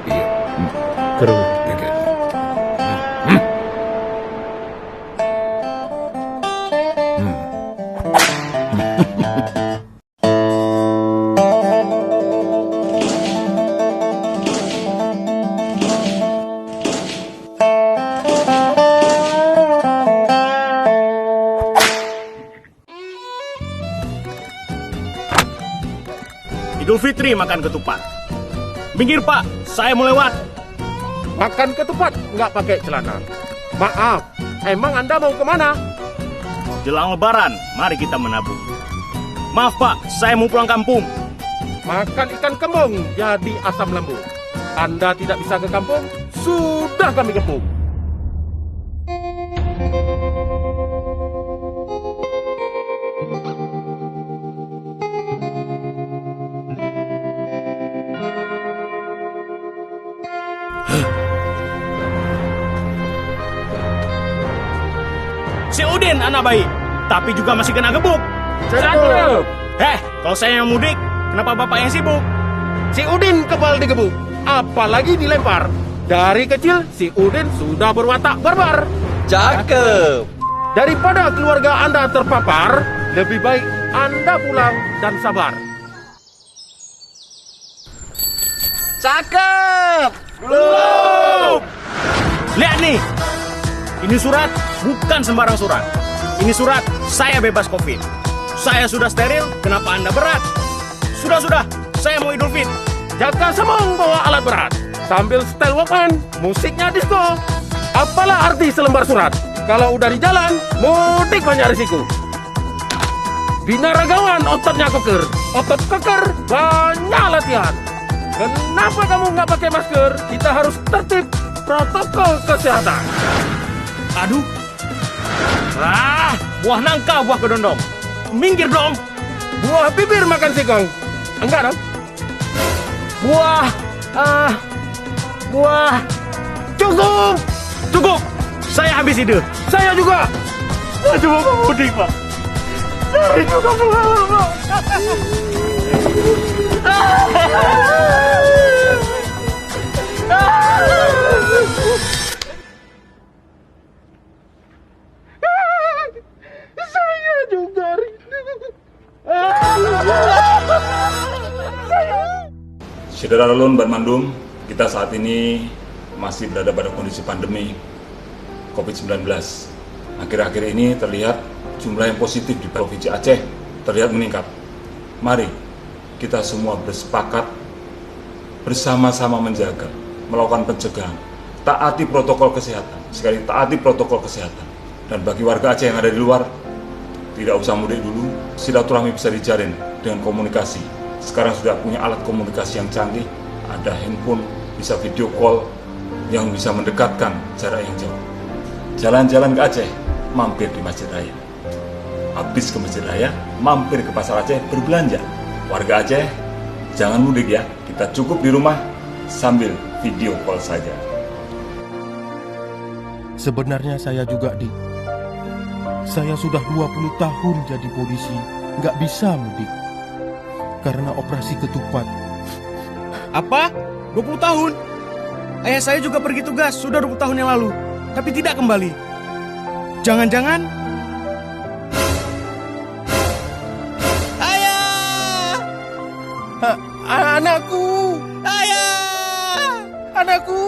Iya. Terus. Oke. Idul Fitri makan ketupat. Minggir Pak, saya mau lewat. Makan ketupat nggak pakai celana. Maaf, emang Anda mau kemana? Jelang Lebaran, mari kita menabung. Maaf Pak, saya mau pulang kampung. Makan ikan kembung jadi asam lambung. Anda tidak bisa ke kampung, sudah kami gepuk. Si Udin anak baik, tapi juga masih kena gebuk. Cakep. Kalau saya yang mudik, kenapa Bapak yang sibuk? Si Udin kebal digebuk, apalagi dilempar. Dari kecil, si Udin sudah berwatak barbar. Cakep. Daripada keluarga Anda terpapar, lebih baik Anda pulang dan sabar. Cakep. Belum! Lihat nih, ini surat bukan sembarang surat. Ini surat saya bebas COVID. Saya sudah steril, kenapa Anda berat? Sudah, saya mau Idul Fit. Jaka Semong bawa alat berat sambil setel Walkman, musiknya disco. Apalah arti selembar surat kalau udah di jalan, mudik banyak risiko. Binaragawan ototnya keker, otot keker banyak latihan. Kenapa kamu nggak pakai masker? Kita harus tertib protokol kesehatan. Aduh. Buah nangka, buah kedondong. Minggir dong. Buah bibir makan singkong. Enggak dong. Buah. Cukup. Cukup. Saya habis ide. Saya juga. Saya cuma mau mudik, Pak. Saya juga pulang, Pak. Saya juga rindu. Saudara Lulun Banmandung, kita saat ini masih berada pada kondisi pandemi COVID-19. Akhir-akhir ini terlihat jumlah yang positif di Provinsi Aceh terlihat meningkat. Mari kita semua bersepakat bersama-sama menjaga, melakukan pencegahan, taati protokol kesehatan. Sekali taati protokol kesehatan. Dan bagi warga Aceh yang ada di luar, tidak usah mudik dulu, silaturahmi bisa dijalin dengan komunikasi. Sekarang sudah punya alat komunikasi yang canggih, ada handphone, bisa video call yang bisa mendekatkan jarak yang jauh. Jalan-jalan ke Aceh, mampir di Masjid Raya. Habis ke Masjid Raya, mampir ke Pasar Aceh berbelanja. Warga Aceh, jangan mudik ya, kita cukup di rumah sambil video call saja. Sebenarnya saya juga, Dik. Saya sudah 20 tahun jadi polisi, nggak bisa mudik. Karena operasi ketupat. Apa? 20 tahun? Ayah saya juga pergi tugas sudah 20 tahun yang lalu, tapi tidak kembali. Jangan-jangan... Ayah! Anakku. Ayah! Anakku.